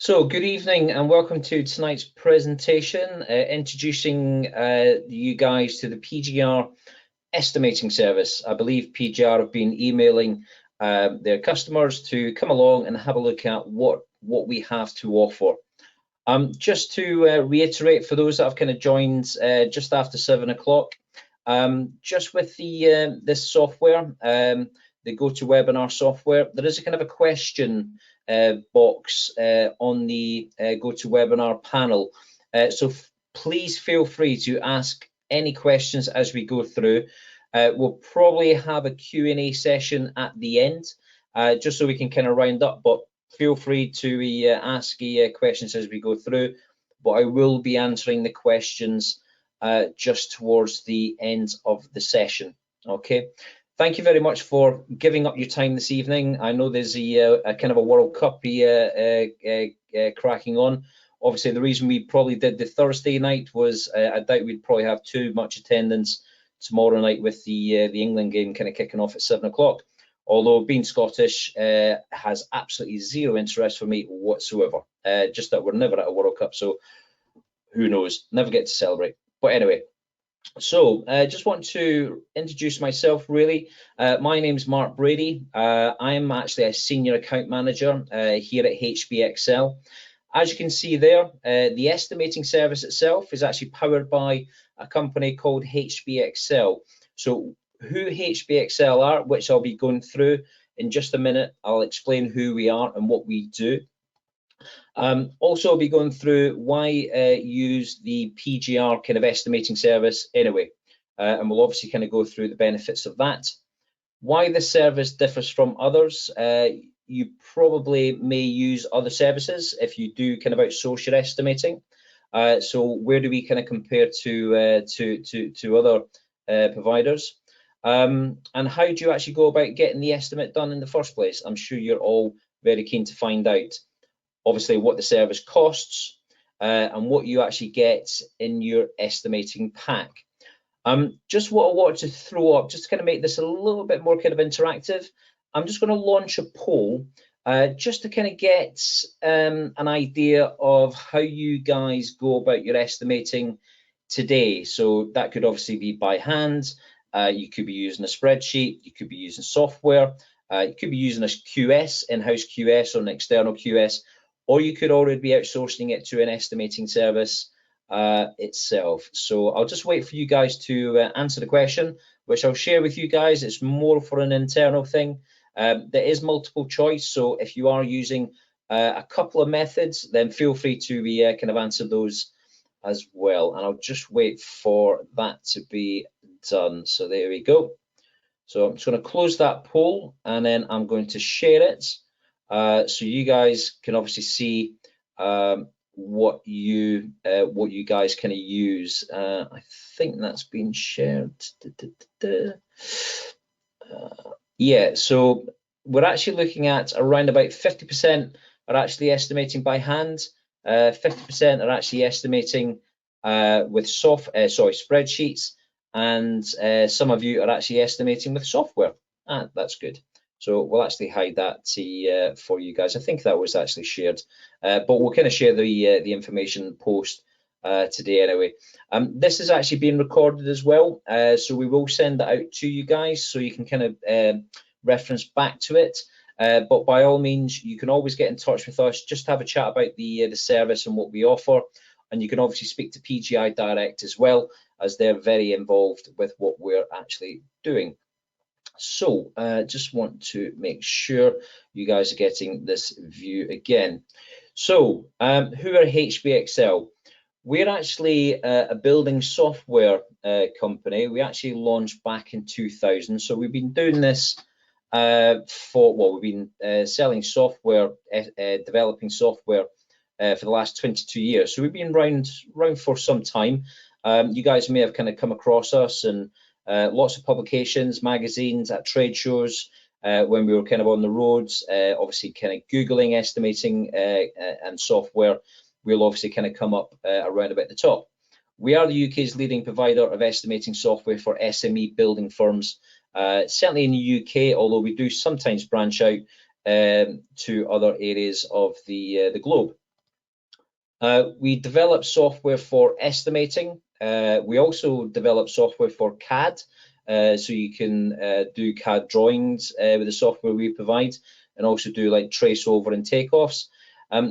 So, good evening and welcome to tonight's presentation, introducing you guys to the PGR Estimating Service. I believe PGR have been emailing their customers to come along and have a look at what we have to offer. Just to reiterate for those that have kind of joined just after 7 o'clock, just with the this software, the GoToWebinar software, there is a kind of a question box on the GoToWebinar panel. So please feel free to ask any questions as we go through. We'll probably have a Q&A session at the end, just so we can kind of round up, but feel free to ask questions as we go through. But I will be answering the questions just towards the end of the session. Okay. Thank you very much for giving up your time this evening. I know there's a kind of a World Cup cracking on. Obviously, the reason we probably did the Thursday night was I doubt we'd probably have too much attendance tomorrow night with the England game kind of kicking off at 7 o'clock. Although being Scottish has absolutely zero interest for me whatsoever. Just that we're never at a World Cup, so who knows? Never get to celebrate. But anyway. So just want to introduce myself really. My name is Mark Brady. I'm actually a senior account manager here at HBXL. As you can see there, the estimating service itself is actually powered by a company called HBXL. So who HBXL are, which I'll be going through in just a minute. I'll explain who we are and what we do. Also, I'll be going through why use the PGR kind of estimating service anyway, and we'll obviously kind of go through the benefits of that. Why the service differs from others. You probably may use other services if you do kind of outsource your estimating. So where do we kind of compare to other providers? And how do you actually go about getting the estimate done in the first place? I'm sure you're all very keen to find out. Obviously, what the service costs and what you actually get in your estimating pack. Just what I want to throw up, just to kind of make this a little bit more kind of interactive, I'm just going to launch a poll just to kind of get an idea of how you guys go about your estimating today. So that could obviously be by hand. You could be using a spreadsheet. You could be using software. You could be using a QS, in-house QS or an external QS. Or you could already be outsourcing it to an estimating service itself. So I'll just wait for you guys to answer the question, which I'll share with you guys. It's more for an internal thing. There is multiple choice, so if you are using a couple of methods, then feel free to kind of answer those as well. And I'll just wait for that to be done. So there we go. So I'm just going to close that poll, and then I'm going to share it. So you guys can obviously see what you guys kind of use. I think that's been shared. Yeah, so we're actually looking at around about 50% are actually estimating by hand, 50% are actually estimating with spreadsheets, and some of you are actually estimating with software. That's good. So we'll actually hide that for you guys. I think that was actually shared, but we'll kind of share the information post today anyway. This is actually being recorded as well, so we will send that out to you guys so you can kind of reference back to it. But by all means, you can always get in touch with us, just have a chat about the service and what we offer. And you can obviously speak to PGI Direct as well, as they're very involved with what we're actually doing. So just want to make sure you guys are getting this view again. So who are HBXL? We're actually a building software company. We actually launched back in 2000. So we've been doing this we've been selling software, developing software for the last 22 years. So we've been around for some time. You guys may have kind of come across us and lots of publications, magazines, at trade shows when we were kind of on the roads, obviously kind of Googling estimating and software. We'll obviously kind of come up around about the top. We are the UK's leading provider of estimating software for SME building firms, certainly in the UK, although we do sometimes branch out to other areas of the globe. We develop software for estimating. We also develop software for CAD, so you can do CAD drawings with the software we provide, and also do like trace over and takeoffs.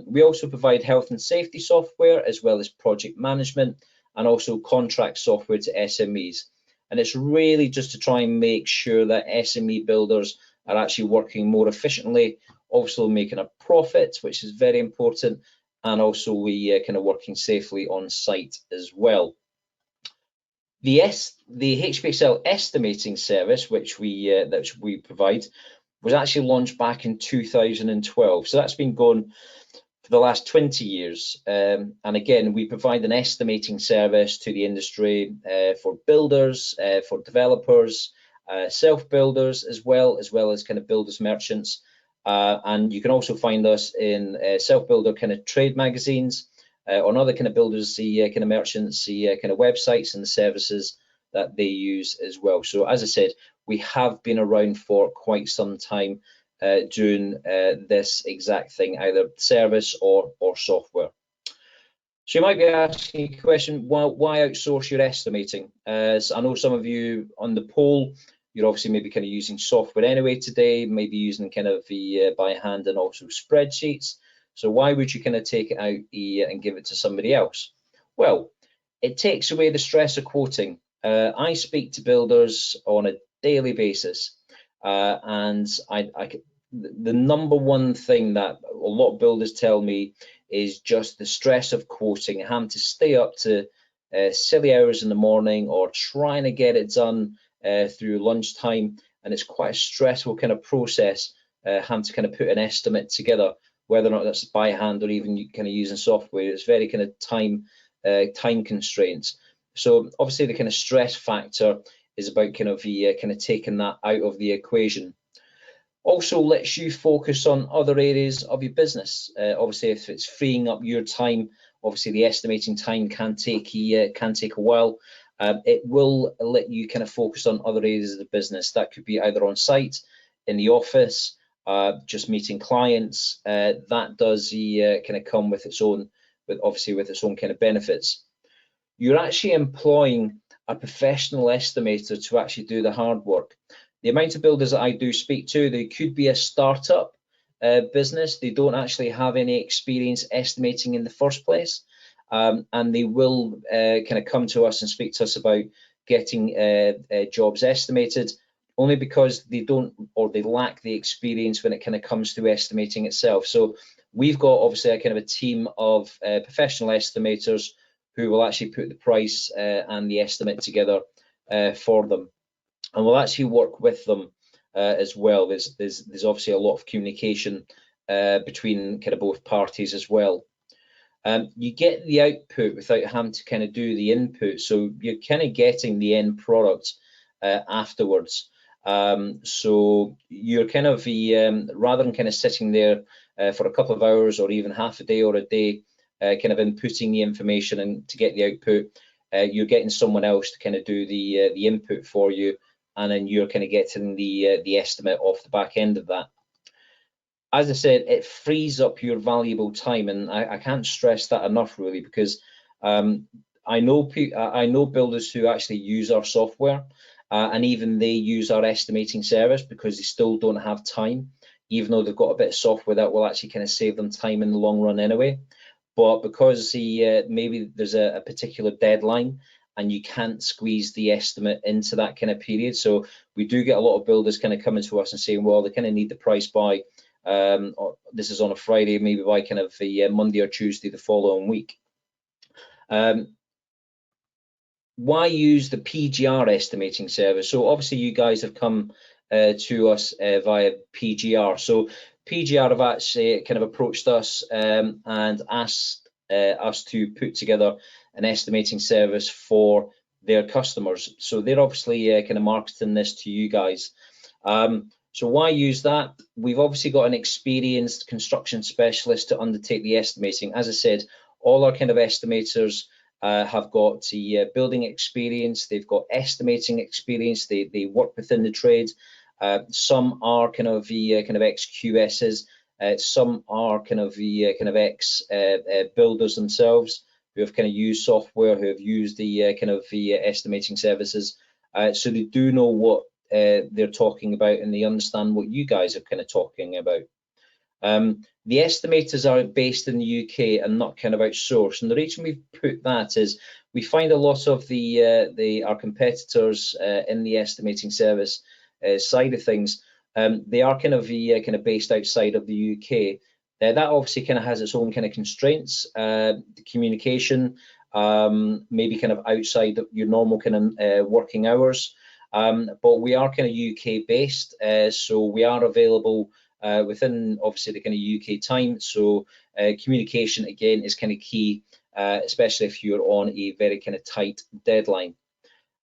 We also provide health and safety software, as well as project management, and also contract software to SMEs. And it's really just to try and make sure that SME builders are actually working more efficiently, also making a profit, which is very important, and also we kind of working safely on site as well. The HBXL estimating service, which we provide, was actually launched back in 2012. So that's been going for the last 20 years. And again, we provide an estimating service to the industry for builders, for developers, self-builders, as well as kind of builders merchants. And you can also find us in self-builder kind of trade magazines, on other kind of builders, the kind of merchants, the kind of websites and the services that they use as well. So as I said, we have been around for quite some time doing this exact thing, either service or software. So you might be asking a question, why outsource your estimating? So I know some of you on the poll, you're obviously maybe kind of using software anyway today, maybe using kind of the by hand and also spreadsheets. So why would you kind of take it out and give it to somebody else? Well, it takes away the stress of quoting. I speak to builders on a daily basis, and the number one thing that a lot of builders tell me is just the stress of quoting, having to stay up to silly hours in the morning or trying to get it done through lunchtime, and it's quite a stressful kind of process, having to kind of put an estimate together, whether or not that's by hand or even kind of using software. It's very kind of time constraints. So obviously the kind of stress factor is about kind of taking that out of the equation. Also lets you focus on other areas of your business. Obviously, if it's freeing up your time, obviously the estimating time can take a while. It will let you kind of focus on other areas of the business. That could be either on site, in the office, just meeting clients. That does kind of come with its own, obviously with its own kind of benefits. You're actually employing a professional estimator to actually do the hard work. The amount of builders that I do speak to, they could be a startup business. They don't actually have any experience estimating in the first place, and they will kind of come to us and speak to us about getting jobs estimated, only because they don't, or they lack the experience when it kind of comes to estimating itself. So we've got obviously a kind of a team of professional estimators who will actually put the price and the estimate together for them, and we'll actually work with them as well. There's obviously a lot of communication between kind of both parties as well. You get the output without having to kind of do the input, so you're kind of getting the end product afterwards. So you're kind of rather than kind of sitting there for a couple of hours or even half a day or a day, kind of inputting the information and to get the output, you're getting someone else to kind of do the input for you, and then you're kind of getting the estimate off the back end of that. As I said, it frees up your valuable time, and I can't stress that enough, really, because I know builders who actually use our software, and even they use our estimating service because they still don't have time, even though they've got a bit of software that will actually kind of save them time in the long run anyway. But because maybe there's a particular deadline and you can't squeeze the estimate into that kind of period, so we do get a lot of builders kind of coming to us and saying, well, they kind of need the price by this is on a Friday, maybe by kind of the Monday or Tuesday the following week. Why use the PGR estimating service? So obviously you guys have come to us via PGR. So PGR have actually kind of approached us and asked us to put together an estimating service for their customers. So they're obviously kind of marketing this to you guys. So why use that? We've obviously got an experienced construction specialist to undertake the estimating. As I said, all our kind of estimators have got the building experience, they've got estimating experience, they work within the trade. Some are kind of ex-QSs, Some are kind of the kind of ex builders themselves who have kind of used software, who have used the kind of the estimating services, so they do know what they're talking about, and they understand what you guys are kind of talking about. The estimators are based in the UK and not kind of outsourced, and the reason we've put that is we find a lot of our competitors in the estimating service side of things. They are kind of based outside of the UK. That obviously kind of has its own kind of constraints, the communication, maybe kind of outside your normal kind of working hours. But we are kind of UK based, so we are available within obviously the kind of UK time. So communication again is kind of key, especially if you're on a very kind of tight deadline.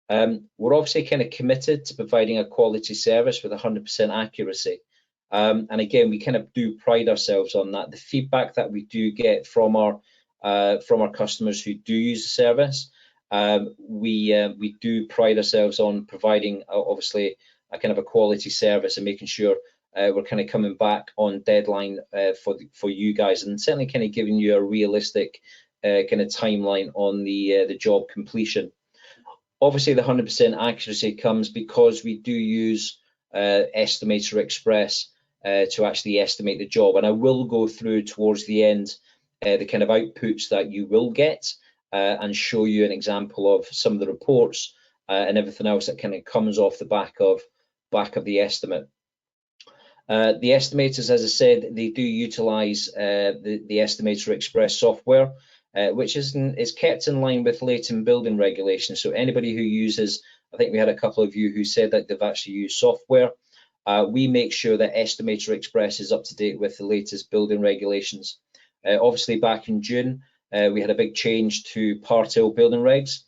We're obviously kind of committed to providing a quality service with 100% accuracy. And again, we kind of do pride ourselves on that. The feedback that we do get from our customers who do use the service, we do pride ourselves on providing obviously a kind of a quality service and making sure we're kind of coming back on deadline for you guys, and certainly kind of giving you a realistic kind of timeline on the job completion. Obviously, the 100% accuracy comes because we do use Estimator Express to actually estimate the job, and I will go through towards the end the kind of outputs that you will get and show you an example of some of the reports and everything else that kind of comes off the back of the estimate. The estimators, as I said, they do utilize the Estimator Express software, which is kept in line with Leighton building regulations. So anybody who uses, I think we had a couple of you who said that they've actually used software. We make sure that Estimator Express is up to date with the latest building regulations. Obviously, back in June, we had a big change to Part L building regs.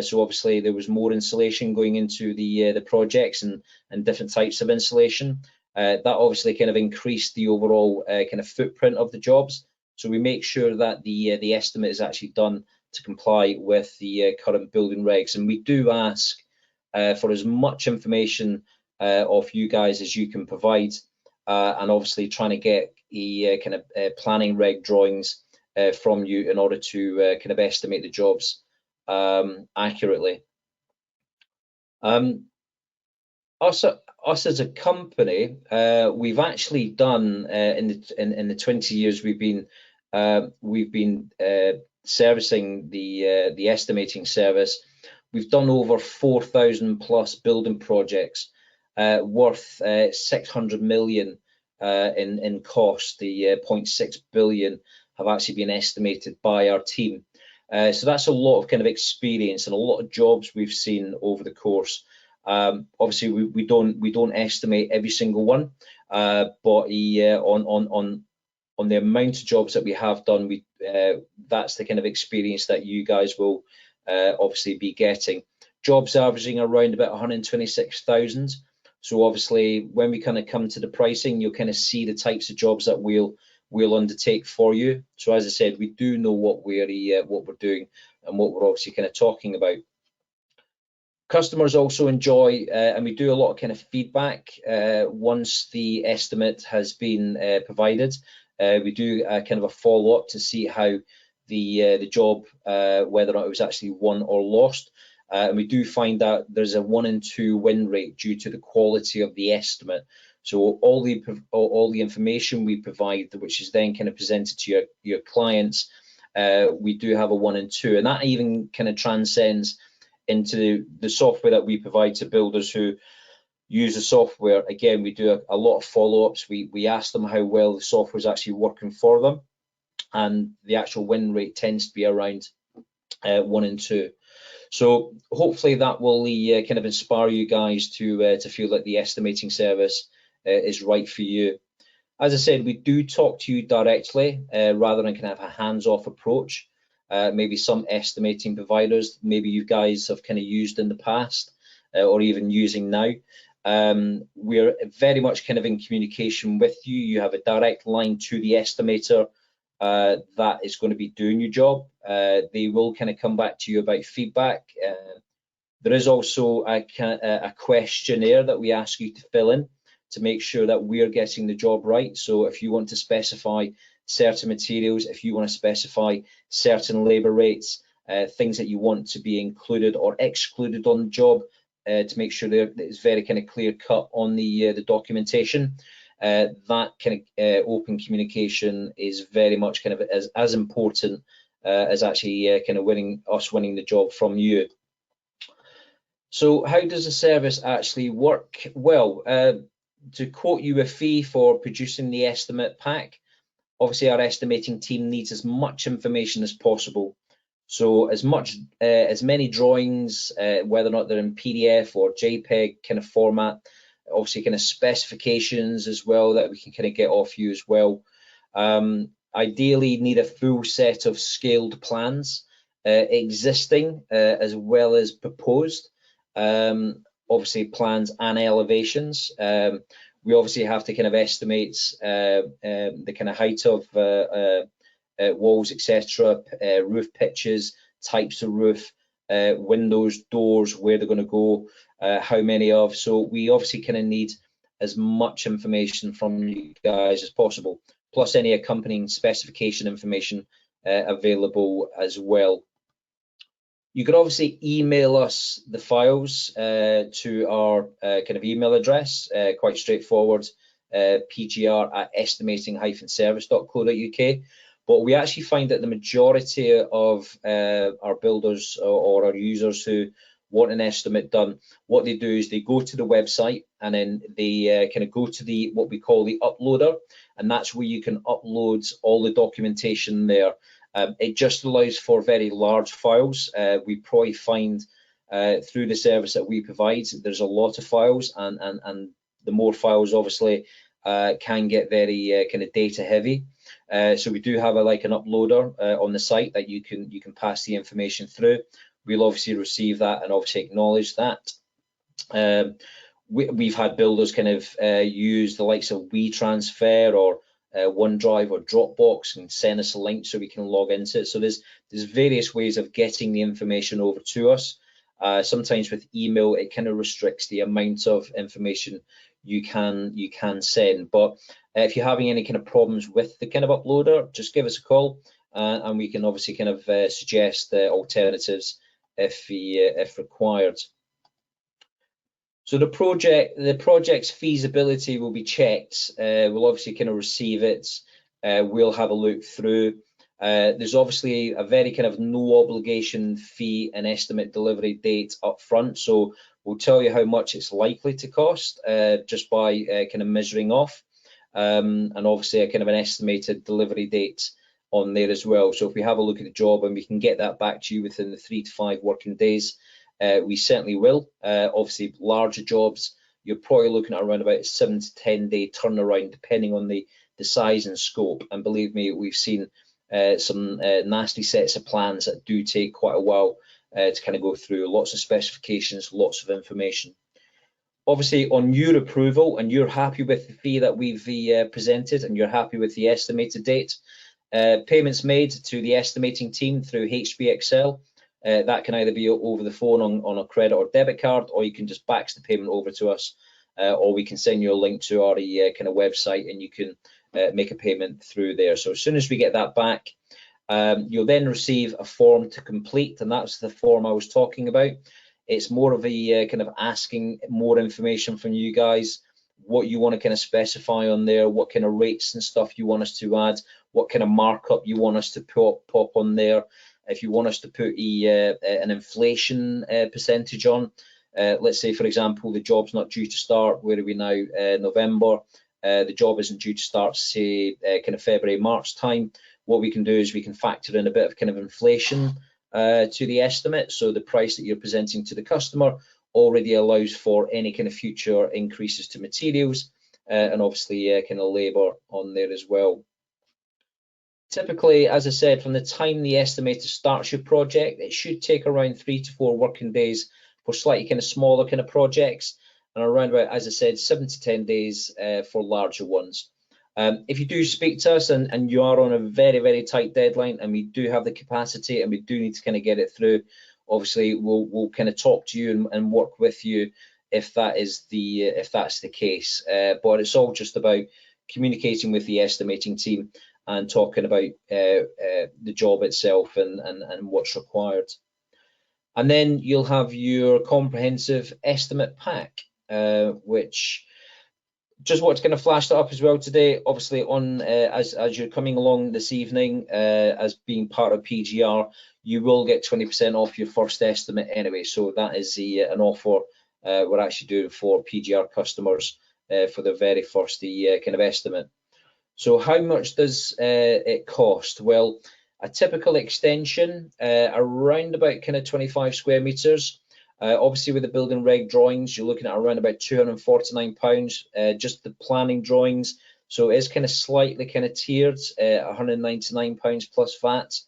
So obviously there was more insulation going into the projects and different types of insulation. That obviously kind of increased the overall kind of footprint of the jobs. So we make sure that the estimate is actually done to comply with the current building regs. And we do ask for as much information of you guys as you can provide, and obviously trying to get a kind of planning reg drawings from you in order to kind of estimate the jobs accurately. Us as a company, we've actually done in the 20 years we've been servicing the estimating service, we've done over 4,000 plus building projects worth 600 million in cost. The 0.6 billion have actually been estimated by our team. So that's a lot of kind of experience and a lot of jobs we've seen over the course. Obviously, we don't estimate every single one, but on the amount of jobs that we have done, that's the kind of experience that you guys will obviously be getting. Jobs averaging around about 126,000. So obviously, when we kind of come to the pricing, you'll kind of see the types of jobs that we'll undertake for you. So as I said, we do know what we're doing and what we're obviously kind of talking about. Customers also enjoy, and we do a lot of kind of feedback once the estimate has been provided. We do kind of a follow-up to see how the job, whether or not it was actually won or lost. And we do find that there's a 1 in 2 win rate due to the quality of the estimate. So all the information we provide, which is then kind of presented to your clients, we do have a 1 in 2, and that even kind of transcends into the software that we provide to builders who use the software. Again, we do a lot of follow-ups. We ask them how well the software is actually working for them, and the actual win rate tends to be around 1 in 2. So hopefully that will kind of inspire you guys to feel that the estimating service is right for you. As I said, we do talk to you directly rather than kind of a hands-off approach. Maybe some estimating providers, maybe you guys have kind of used in the past or even using now. We're very much kind of in communication with you. You have a direct line to the estimator that is going to be doing your job. They will kind of come back to you about feedback. There is also a questionnaire that we ask you to fill in to make sure that we're getting the job right. So if you want to specify certain materials, if you want to specify certain labour rates, things that you want to be included or excluded on the job, to make sure that it's very kind of clear cut on the documentation. That kind of open communication is very much kind of as important as actually kind of winning the job from you. So how does the service actually work? Well, to quote you a fee for producing the estimate pack, obviously our estimating team needs as much information as possible. So as many drawings, whether or not they're in PDF or JPEG kind of format, obviously kind of specifications as well that we can kind of get off you as well. Ideally need a full set of scaled plans, existing as well as proposed. Obviously plans and elevations. We obviously have to kind of estimate the kind of height of walls, etc., roof pitches, types of roof, windows, doors, where they're going to go, how many of. So we obviously kind of need as much information from you guys as possible, plus any accompanying specification information available as well. You could obviously email us the files to our kind of email address, quite straightforward, pgr@estimating-service.co.uk. But we actually find that the majority of our builders or our users who want an estimate done, what they do is they go to the website and then they kind of go to what we call the uploader, and that's where you can upload all the documentation there. It just allows for very large files. We probably find through the service that we provide, there's a lot of files, and the more files obviously can get very kind of data heavy. So we do have like an uploader on the site that you can pass the information through. We'll obviously receive that and obviously acknowledge that. We've had builders kind of use the likes of WeTransfer or OneDrive or Dropbox and send us a link so we can log into it. So there's various ways of getting the information over to us. Sometimes with email it kind of restricts the amount of information you can send, but if you're having any kind of problems with the kind of uploader, just give us a call and we can obviously kind of suggest alternatives if required. So the project's feasibility will be checked. We'll obviously kind of receive it. We'll have a look through. There's obviously a very kind of no obligation fee and estimate delivery date up front. So we'll tell you how much it's likely to cost just by kind of measuring off, and obviously a kind of an estimated delivery date on there as well. So if we have a look at the job and we can get that back to you within the 3 to 5 working days, we certainly will. Obviously larger jobs, you're probably looking at around about a 7 to 10 day turnaround depending on the size and scope. And believe me, we've seen some nasty sets of plans that do take quite a while to kind of go through. Lots of specifications, lots of information. Obviously on your approval and you're happy with the fee that we've presented and you're happy with the estimated date, payments made to the estimating team through HBXL. That can either be over the phone on a credit or debit card, or you can just bax the payment over to us, or we can send you a link to our kind of website and you can make a payment through there. So as soon as we get that back, you'll then receive a form to complete, and that's the form I was talking about. It's more of a kind of asking more information from you guys, what you want to kind of specify on there, what kind of rates and stuff you want us to add, what kind of markup you want us to pop on there. If you want us to put an inflation percentage on, let's say for example the job's not due to start, where are we now, November, the job isn't due to start say kind of February, March time, what we can do is we can factor in a bit of kind of inflation to the estimate, so the price that you're presenting to the customer already allows for any kind of future increases to materials and obviously kind of labour on there as well. Typically, as I said, from the time the estimator starts your project, it should take around 3 to 4 working days for slightly kind of smaller kind of projects, and around about, as I said, 7 to 10 days for larger ones. If you do speak to us and you are on a very, very tight deadline and we do have the capacity and we do need to kind of get it through, obviously we'll kind of talk to you and work with you if that's the case. But it's all just about communicating with the estimating team and talking about the job itself and what's required. And then you'll have your comprehensive estimate pack, which just want to kind of flash that up as well today. Obviously, on as you're coming along this evening, as being part of PGR, you will get 20% off your first estimate anyway. So that is an offer we're actually doing for PGR customers for the very first kind of estimate. So how much does it cost? Well, a typical extension around about kind of 25 square meters. Obviously, with the building reg drawings, you're looking at around about £249, just the planning drawings. So it is kind of slightly kind of tiered, £199 plus VAT.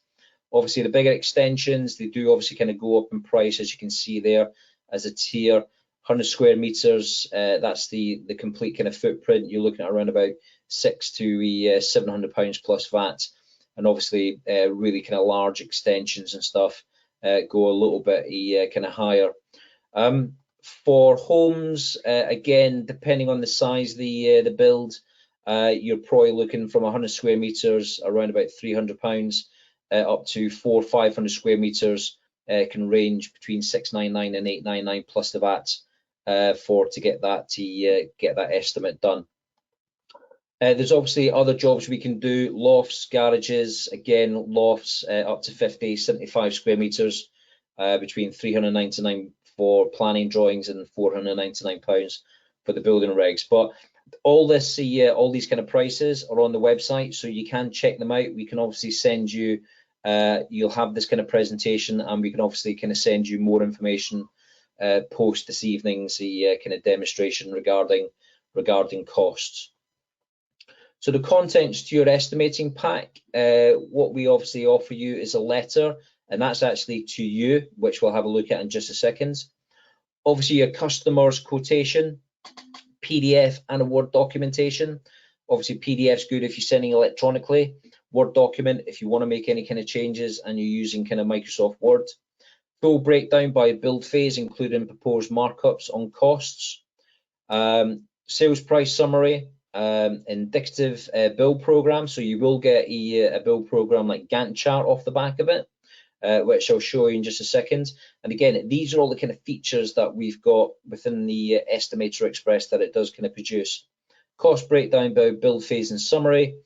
Obviously, the bigger extensions, they do obviously kind of go up in price, as you can see there, as a tier. 100 square meters, that's the complete kind of footprint. You're looking at around about £600 to £700 plus VAT. And obviously, really kind of large extensions and stuff go a little bit kind of higher. For homes, again, depending on the size of the build, you're probably looking from 100 square meters around about £300 up to 400 or 500 square meters. Can range between £699 and £899 plus the VAT to get that estimate done. There's obviously other jobs we can do, lofts, garages, again, lofts up to 50, 75 square meters, between £399 for planning drawings and £499 for the building regs. But all these kind of prices are on the website, so you can check them out. We can obviously send you, you'll have this kind of presentation, and we can obviously kind of send you more information post this evening's kind of demonstration regarding costs. So the contents to your estimating pack, what we obviously offer you is a letter, and that's actually to you, which we'll have a look at in just a second. Obviously, your customer's quotation, PDF and a Word documentation. Obviously, PDF's good if you're sending electronically. Word document if you want to make any kind of changes and you're using kind of Microsoft Word. Full breakdown by build phase, including proposed markups on costs. Sales price summary. Indicative build program, so you will get a build program like Gantt chart off the back of it, which I'll show you in just a second. And again, these are all the kind of features that we've got within the Estimator Express that it does kind of produce. Cost breakdown by build phase and summary,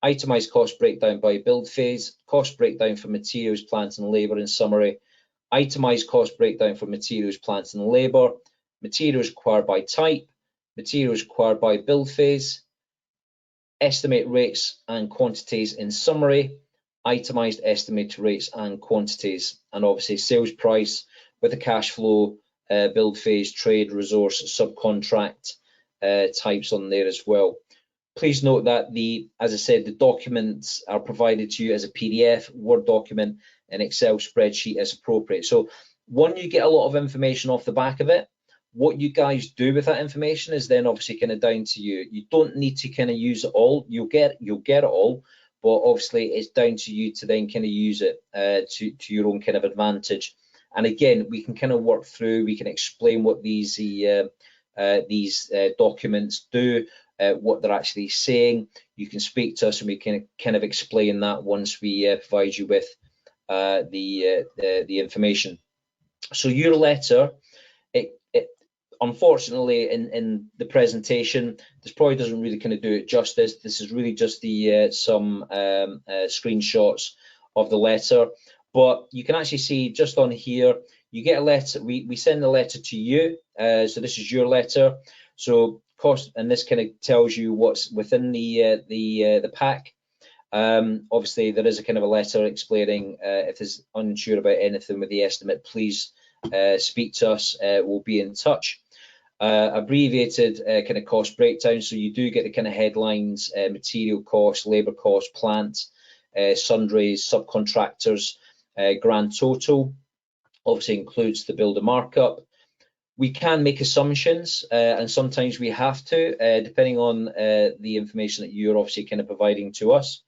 itemized cost breakdown by build phase, cost breakdown for materials, plants and labor in summary, itemized cost breakdown for materials, plants and labor, materials required by type, materials required by build phase, estimate rates and quantities in summary, itemized estimate rates and quantities, and obviously sales price with the cash flow, build phase, trade, resource, subcontract types on there as well. Please note that as I said, the documents are provided to you as a PDF, Word document, and Excel spreadsheet as appropriate. So one, you get a lot of information off the back of it. What you guys do with that information is then obviously kind of down to you. You don't need to kind of use it all. You'll get it all, but obviously it's down to you to then kind of use it to your own kind of advantage. And again, we can kind of work through. We can explain what these documents do, what they're actually saying. You can speak to us, and we can kind of explain that once we provide you with the information. So your letter. Unfortunately, in the presentation, this probably doesn't really kind of do it justice. This is really just some screenshots of the letter, but you can actually see just on here, you get a letter. We send the letter to you, so this is your letter. So cost, and this kind of tells you what's within the pack. Obviously, there is a kind of a letter explaining if there's unsure about anything with the estimate, please speak to us. We'll be in touch. Abbreviated kind of cost breakdown, so you do get the kind of headlines: material cost, labor cost, plant, sundries, subcontractors, grand total. Obviously includes the builder markup. We can make assumptions, and sometimes we have to, depending on the information that you're obviously kind of providing to us.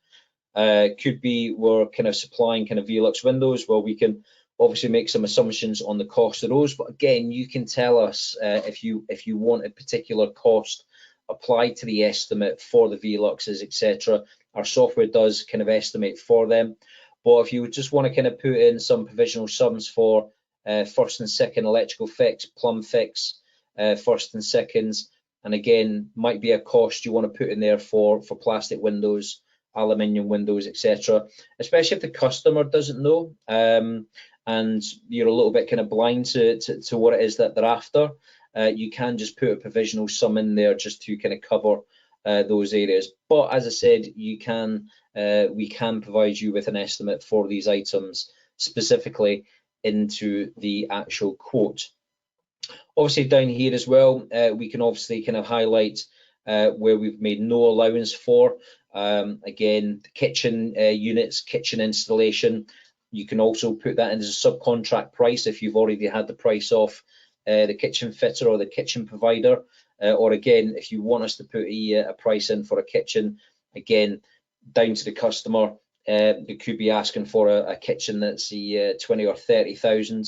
Could be we're kind of supplying kind of Velux windows. Well, we can obviously make some assumptions on the cost of those, but again, you can tell us if you want a particular cost applied to the estimate for the Veluxes, etc. Our software does kind of estimate for them. But if you would just want to kind of put in some provisional sums for first and second electrical fix, plumb fix, first and seconds, and again, might be a cost you want to put in there for plastic windows, aluminium windows, etc. Especially if the customer doesn't know, and you're a little bit kind of blind to what it is that they're after. You can just put a provisional sum in there just to kind of cover those areas. But as I said, we can provide you with an estimate for these items specifically into the actual quote. Obviously down here as well, we can obviously kind of highlight where we've made no allowance for. Again, the kitchen units, kitchen installation, you can also put that in as a subcontract price if you've already had the price off the kitchen fitter or the kitchen provider, or again, if you want us to put a price in for a kitchen, again, down to the customer. They could be asking for a kitchen that's the 20 or 30,000,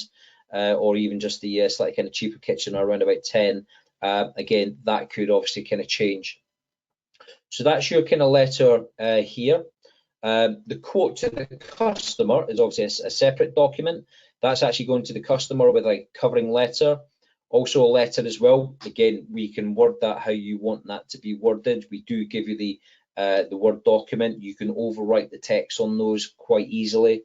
or even just the slightly kind of cheaper kitchen around about 10. Again, that could obviously kind of change. So that's your kind of letter here. The quote to the customer is obviously a separate document. That's actually going to the customer with a covering letter, also a letter as well. Again, we can word that how you want that to be worded. We do give you the Word document. You can overwrite the text on those quite easily.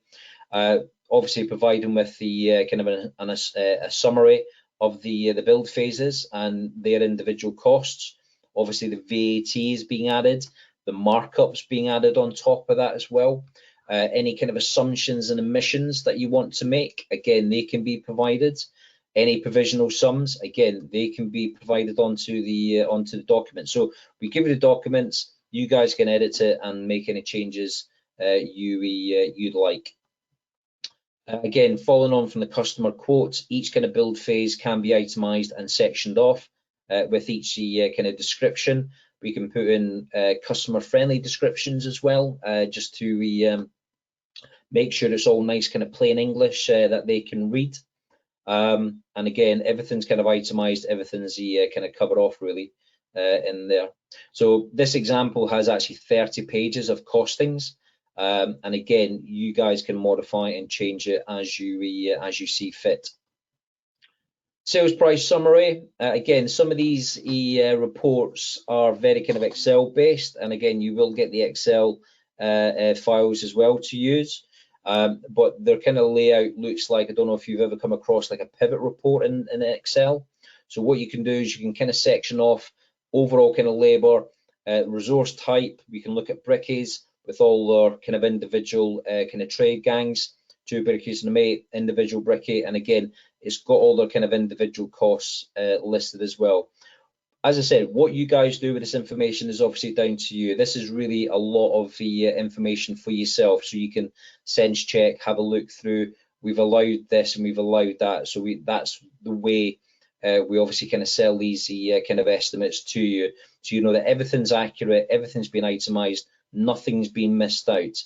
Obviously, providing with the kind of a summary of the build phases and their individual costs. Obviously, the VAT is being added, the markups being added on top of that as well. Any kind of assumptions and omissions that you want to make, again, they can be provided. Any provisional sums, again, they can be provided onto the document. So we give you the documents, you guys can edit it and make any changes you'd like. Again, following on from the customer quotes, each kind of build phase can be itemized and sectioned off with each kind of description. We can put in customer-friendly descriptions as well, just to make sure it's all nice kind of plain English that they can read. And again, everything's kind of itemized, everything's kind of covered off really in there. So this example has actually 30 pages of costings. And again, you guys can modify and change it as you see fit. Sales price summary. Again, some of these reports are very kind of Excel based, and again, you will get the Excel files as well to use. But their kind of layout looks like, I don't know if you've ever come across like a pivot report in Excel. So what you can do is you can kind of section off overall kind of labor, resource type. We can look at brickies with all their kind of individual kind of trade gangs, 2 brickies and a mate, individual brickie, and again, it's got all their kind of individual costs listed as well. As I said, what you guys do with this information is obviously down to you. This is really a lot of the information for yourself, so you can sense check, have a look through. We've allowed this and we've allowed that, so that's the way we obviously kind of sell these kind of estimates to you, so you know that everything's accurate, everything's been itemized, nothing's been missed out.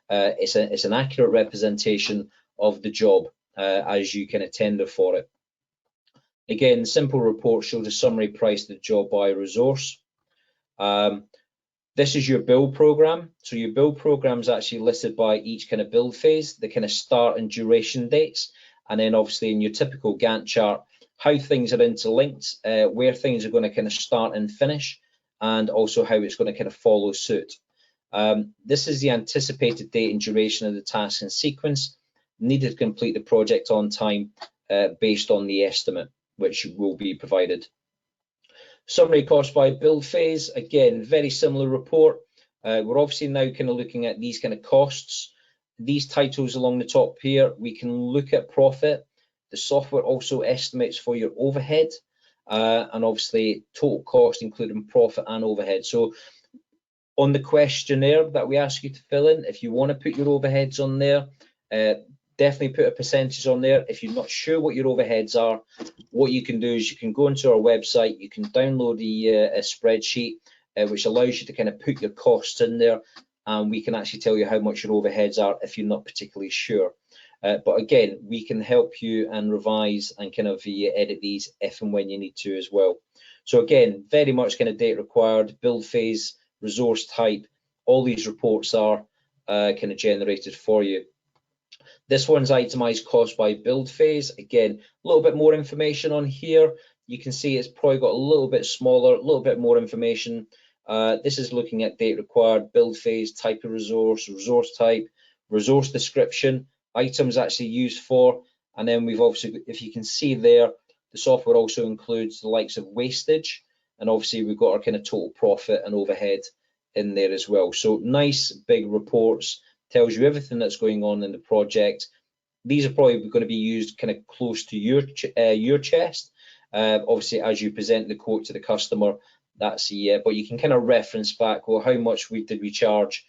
It's an accurate representation of the job as you kind of tender for it. Again, simple report shows a summary price of the job by resource. This is your build program. So your build program is actually listed by each kind of build phase, the kind of start and duration dates, and then obviously in your typical Gantt chart, how things are interlinked, where things are going to kind of start and finish, and also how it's going to kind of follow suit. This is the anticipated date and duration of the task and sequence needed to complete the project on time based on the estimate, which will be provided. Summary cost by build phase, again, very similar report. We're obviously now kind of looking at these kind of costs. These titles along the top here, we can look at profit. The software also estimates for your overhead and obviously total cost, including profit and overhead. So on the questionnaire that we ask you to fill in, if you want to put your overheads on there, definitely put a percentage on there. If you're not sure what your overheads are, what you can do is you can go into our website, you can download a spreadsheet which allows you to kind of put your costs in there, and we can actually tell you how much your overheads are if you're not particularly sure. But again, we can help you and revise and kind of edit these if and when you need to as well. So again, very much kind of date required, build phase, resource type, all these reports are kind of generated for you. This one's itemized cost by build phase. Again, a little bit more information on here. You can see it's probably got a little bit smaller, a little bit more information. This is looking at date required, build phase, type of resource, resource type, resource description, items actually used for, and then we've obviously, if you can see there, the software also includes the likes of wastage, and obviously we've got our kind of total profit and overhead in there as well. So nice big reports, tells you everything that's going on in the project. These are probably going to be used kind of close to your chest. Obviously, as you present the quote to the customer, that's but you can kind of reference back, well, how much did we charge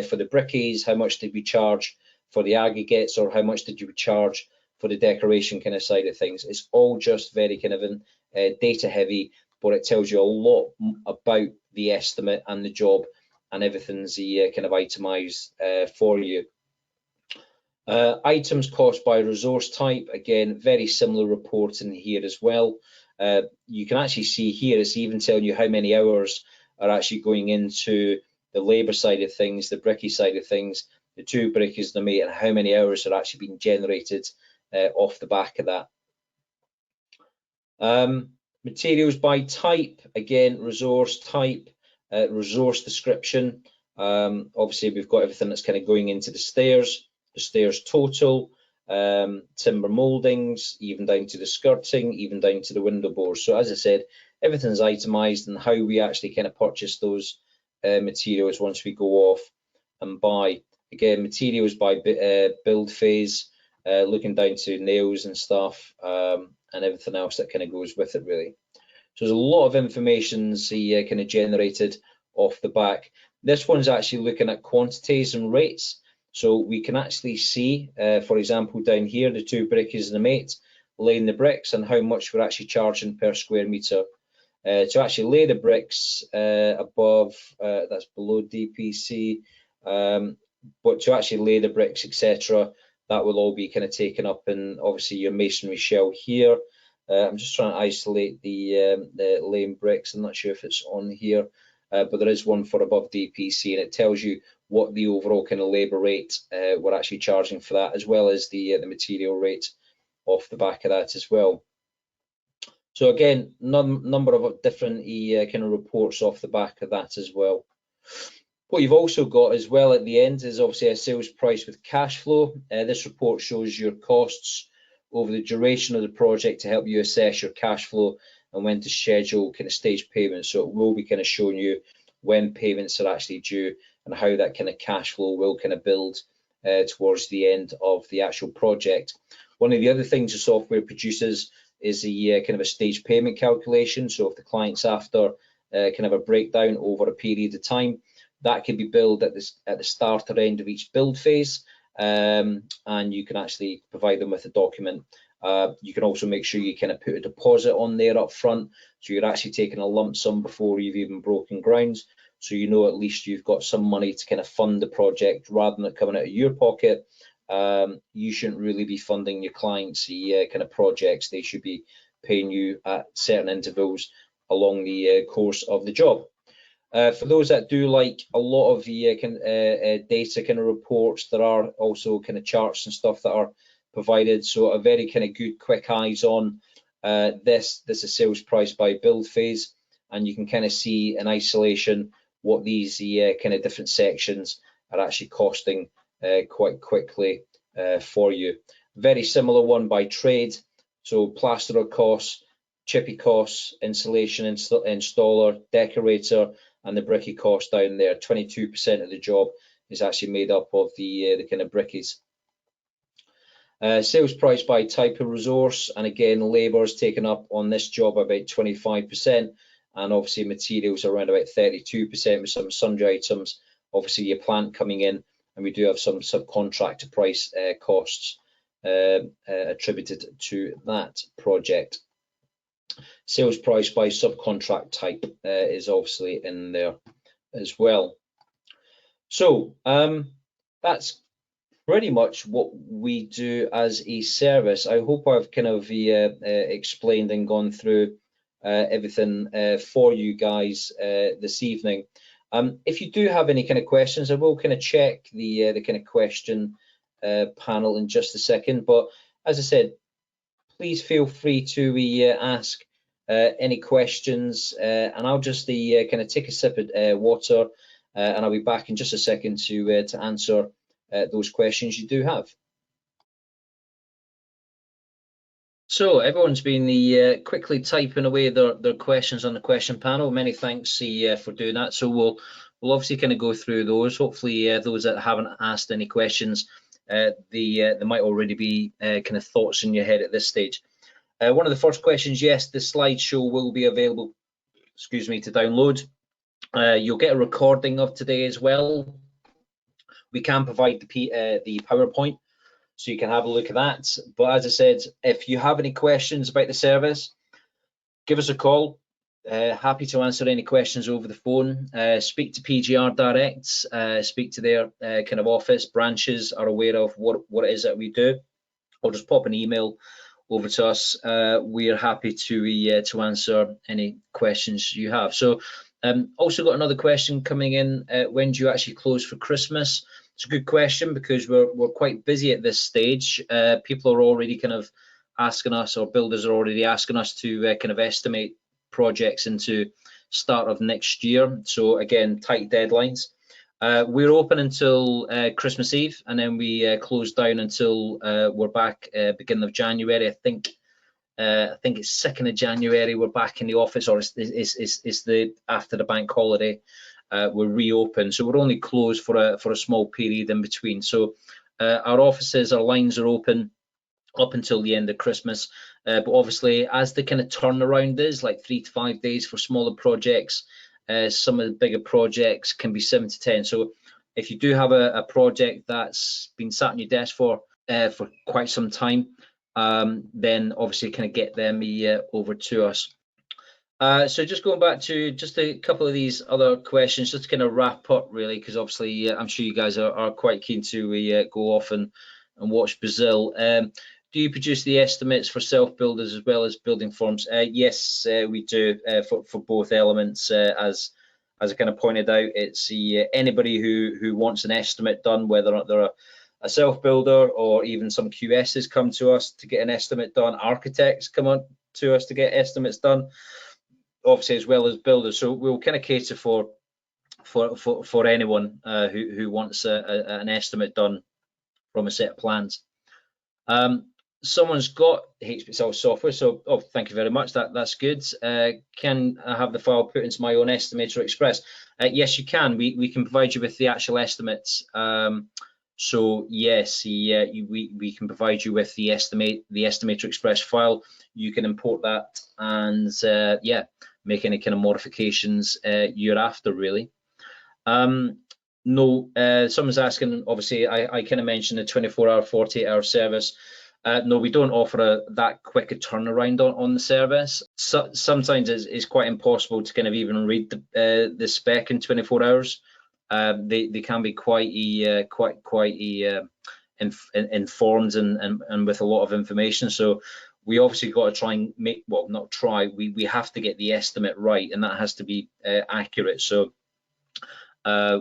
for the brickies, how much did we charge for the aggregates, or how much did you charge for the decoration kind of side of things. It's all just very kind of data heavy, but it tells you a lot about the estimate and the job, and everything's kind of itemized for you. Items cost by resource type, again, very similar reporting here as well. You can actually see here, it's even telling you how many hours are actually going into the labour side of things, the bricky side of things, the two brickies, the mate, and how many hours are actually being generated off the back of that. Materials by type, again, resource type, resource description. Obviously, we've got everything that's kind of going into the stairs total, timber moldings, even down to the skirting, even down to the window boards. So as I said, everything's itemized, and how we actually kind of purchase those materials once we go off and buy. Again, materials by build phase, looking down to nails and stuff, and everything else that kind of goes with it, really. So there's a lot of information kind of generated off the back. This one's actually looking at quantities and rates. So we can actually see, for example, down here, the two brickies and the mate laying the bricks and how much we're actually charging per square metre. To actually lay the bricks above, that's below DPC, but to actually lay the bricks, etc., that will all be kind of taken up in obviously your masonry shell here. I'm just trying to isolate the laying bricks. I'm not sure if it's on here, but there is one for above DPC, and it tells you what the overall kind of labour rate we're actually charging for that, as well as the material rate off the back of that as well. So again, number of different kind of reports off the back of that as well. What you've also got as well at the end is obviously a sales price with cash flow. This report shows your costs over the duration of the project to help you assess your cash flow and when to schedule kind of stage payments. So it will be kind of showing you when payments are actually due and how that kind of cash flow will kind of build towards the end of the actual project. One of the other things the software produces is the kind of a stage payment calculation. So if the client's after kind of a breakdown over a period of time, that can be billed at the start or end of each build phase, and you can actually provide them with a document. You can also make sure you kind of put a deposit on there up front, so you're actually taking a lump sum before you've even broken grounds, so you know at least you've got some money to kind of fund the project rather than it coming out of your pocket. You shouldn't really be funding your clients' kind of projects. They should be paying you at certain intervals along the course of the job. For those that do like a lot of the data kind of reports, there are also kind of charts and stuff that are provided. So a very kind of good quick eyes on this is sales price by build phase, and you can kind of see in isolation what these kind of different sections are actually costing quite quickly for you. Very similar one by trade. So plasterer costs, chippy costs, insulation installer, decorator, and the bricky cost down there. 22% of the job is actually made up of the kind of brickies. Sales price by type of resource, and again, labour is taken up on this job about 25%, and obviously materials around about 32% with some sundry items. Obviously your plant coming in, and we do have some subcontractor price costs attributed to that project. Sales price by subcontract type is obviously in there as well. So that's pretty much what we do as a service. I hope I've kind of explained and gone through everything for you guys this evening. If you do have any kind of questions, I will kind of check the kind of question panel in just a second. But as I said, please feel free to ask any questions, and I'll just kind of take a sip of water, and I'll be back in just a second to answer those questions you do have. So everyone's been quickly typing away their questions on the question panel. Many thanks for doing that. So we'll obviously kind of go through those. Hopefully those that haven't asked any questions, there might already be kind of thoughts in your head at this stage. One of the first questions, yes, the slideshow will be available, excuse me, to download. You'll get a recording of today as well. We can provide the PowerPoint, so you can have a look at that. But as I said, if you have any questions about the service, give us a call. Happy to answer any questions over the phone. Speak to PGR direct, speak to their kind of office. Branches are aware of what it is that we do, or just pop an email over to us. We are happy to answer any questions you have. So also got another question coming in. When do you actually close for Christmas? It's a good question, because we're quite busy at this stage. People are already kind of asking us, or builders are already asking us to kind of estimate projects into start of next year. So again, tight deadlines. We're open until Christmas Eve, and then we close down until we're back beginning of January. I think it's 2nd of January we're back in the office, or it's the after the bank holiday. We're reopened, so we're only closed for a small period in between. So our offices, our lines are open up until the end of Christmas, but obviously as the kind of turnaround is like 3 to 5 days for smaller projects, some of the bigger projects can be 7 to 10. So if you do have a project that's been sat on your desk for quite some time, then obviously kind of get them over to us. So just going back to just a couple of these other questions, just to kind of wrap up really, because obviously I'm sure you guys are quite keen to go off and watch Brazil. Do you produce the estimates for self-builders as well as building firms? Yes, we do for both elements. As I kind of pointed out, it's anybody who wants an estimate done, whether or not they're a self-builder or even some QSs come to us to get an estimate done. Architects come on to us to get estimates done, obviously, as well as builders. So we'll kind of cater for anyone who wants an estimate done from a set of plans. Someone's got HBXL software, so thank you very much. That's good. Can I have the file put into my own Estimator Express? Yes, you can. We can provide you with the actual estimates. So yes, we can provide you with the Estimator Express file. You can import that and yeah, make any kind of modifications you're after, really. No, someone's asking, obviously I kind of mentioned a 24-hour, 48-hour service. No, we don't offer that quick a turnaround on the service. So, sometimes it's quite impossible to kind of even read the spec in 24 hours. They can be quite informed and with a lot of information. So we obviously got to try and make, well, not try, we have to get the estimate right, and that has to be accurate. So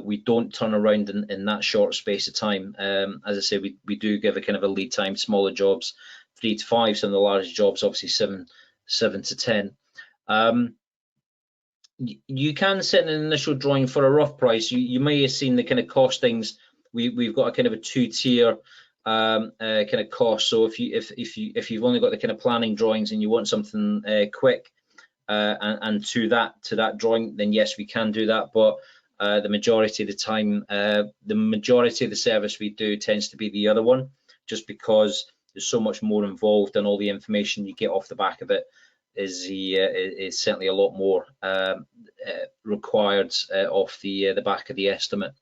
we don't turn around in that short space of time. As I say, we do give a kind of a lead time. Smaller jobs 3 to 5, some of the larger jobs obviously 7 to 10. You can send an initial drawing for a rough price. You may have seen the kind of costings. We've got a kind of a 2-tier kind of cost. So if you've only got the kind of planning drawings and you want something quick and to that drawing, then yes, we can do that. But the majority of the time, the majority of the service we do tends to be the other one, just because there's so much more involved, and all the information you get off the back of it is certainly a lot more required off the back of the estimate.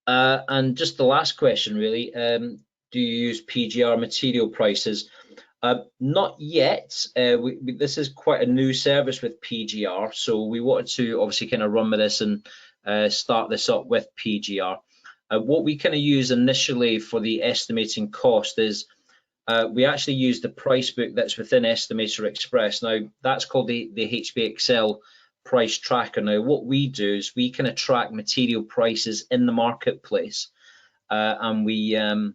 And just the last question, really, do you use PGR material prices? Not yet. This is quite a new service with PGR, so we wanted to obviously kind of run with this and start this up with PGR. What we kind of use initially for the estimating cost is we actually use the price book that's within Estimator Express. Now, that's called the HBXL price tracker. Now, what we do is we kind of track material prices in the marketplace, and we kind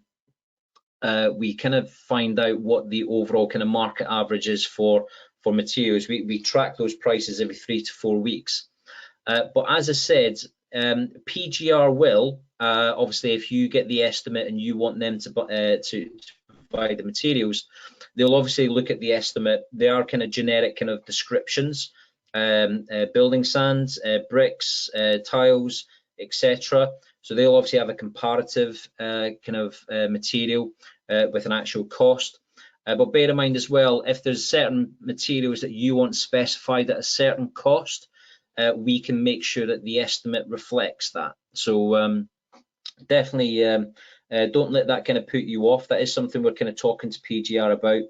of find out what the overall kind of market average is for materials. We track those prices every 3 to 4 weeks. But as I said, PGR will obviously, if you get the estimate and you want them to buy the materials, they'll obviously look at the estimate. They are kind of generic kind of descriptions, building sands, bricks, tiles, etc. So they'll obviously have a comparative kind of material with an actual cost. But bear in mind as well, if there's certain materials that you want specified at a certain cost, we can make sure that the estimate reflects that. So definitely don't let that kind of put you off. That is something we're kind of talking to PGR about,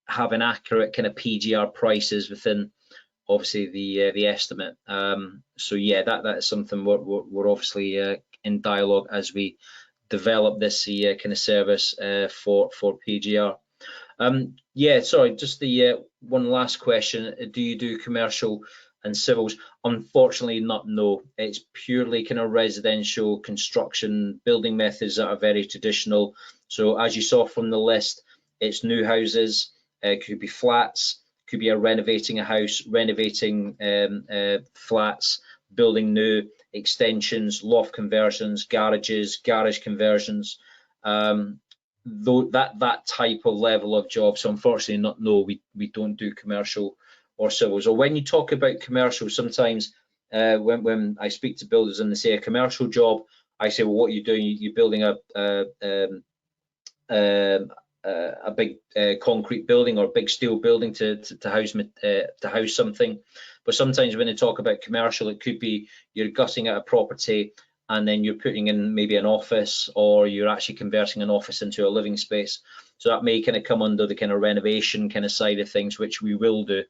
having accurate kind of PGR prices within obviously the estimate. So yeah, that is something we're obviously in dialogue as we develop this kind of service for PGR. Yeah, sorry, just the one last question. Do you do commercial and civils? Unfortunately not, no. It's purely kind of residential construction, building methods that are very traditional. So as you saw from the list, it's new houses, could be flats, could be renovating a house, renovating flats, building new, extensions, loft conversions, garages, garage conversions, though that type of level of job. So unfortunately not, no, we don't do commercial or civils. Or when you talk about commercial, sometimes when I speak to builders and they say a commercial job, I say, well, what are you doing? You're building a big concrete building or a big steel building to house something. But sometimes when they talk about commercial, it could be you're gutting out a property and then you're putting in maybe an office, or you're actually converting an office into a living space. So that may kind of come under the kind of renovation kind of side of things, which we will do.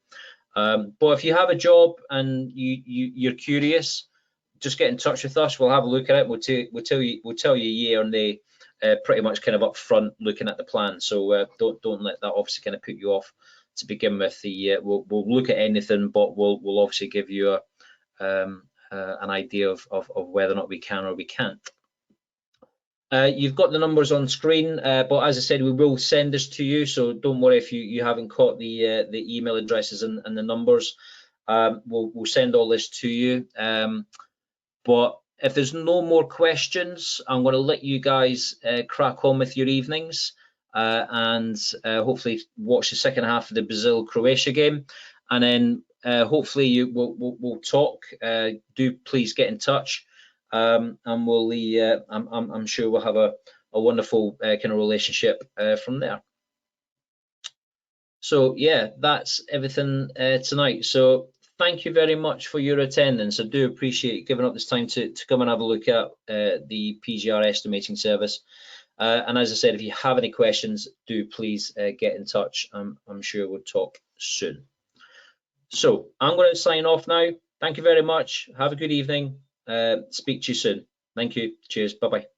But if you have a job and you're curious, just get in touch with us. We'll have a look at it. We'll tell you yeah or nay, pretty much kind of up front looking at the plan. So don't let that obviously kind of put you off to begin with. We'll look at anything, but we'll obviously give you an idea of whether or not we can or we can't. You've got the numbers on screen, but as I said, we will send this to you, so don't worry if you haven't caught the email addresses and the numbers. We'll send all this to you. But if there's no more questions, I'm going to let you guys crack on with your evenings and hopefully watch the second half of the Brazil-Croatia game, and then hopefully we'll talk. Do please get in touch, and we'll I'm sure we'll have a wonderful kind of relationship from there. So yeah, that's everything tonight. So thank you very much for your attendance. I do appreciate giving up this time to come and have a look at the PGR estimating service. And as I said, if you have any questions, do please get in touch. I'm sure we'll talk soon. So I'm going to sign off now. Thank you very much. Have a good evening. Speak to you soon. Thank you. Cheers. Bye-bye.